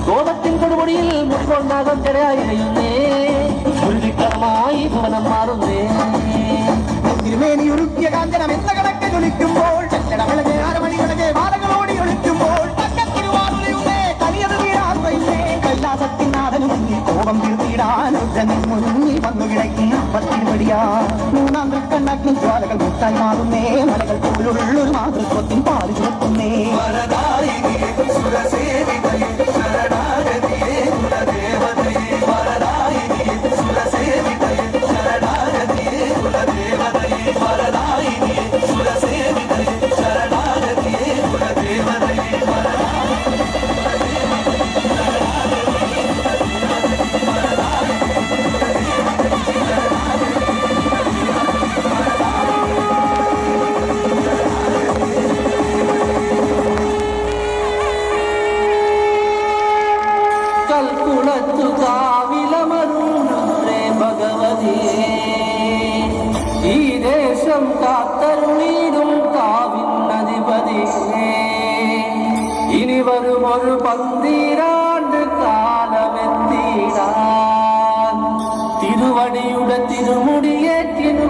കോപത്തിൻ കൊടുമുടിയിൽ മുക്കൊണ്ടാകം തിരയായിരുന്നേ ഉരുവിക്രമായി ഭവനം മാറുന്നേ തിരുമേനി ഉരുക്കിയ കാഞ്ചനം എന്ന കണക്കെ ജ്വലിക്കുമ്പോൾ ചട്ടടവിളകെ അരമണികളെ വാദങ്ങളോടി ഒളിക്കുമ്പോൾ കലിയത് വീരാത്രയില്ലേ കൈലാസത്തിനാഥനു മുന്നിൽ കോപം തീർത്തിടാൻ മുന്നിൽ വന്നു കിടക്കി പത്തിരുപടിയാ മൂന്നാം തൃക്കണ്ണഗ്നി ജ്വാലകൾ മുട്ടായി മാറുന്നേ മലകൾ പോലുള്ളൊരു മാതൃത്വത്തിൻ പാല് ചുമക്കുന്നേ ഈ ദേശം കാത്തരുളീടും കാവിന്നധിപതിയേ ഇനി വരും ഒരു 12 കാലമെത്തിയിടാൻ തിരുവടിയുടെ തിരുമുടിയേറ്റിനു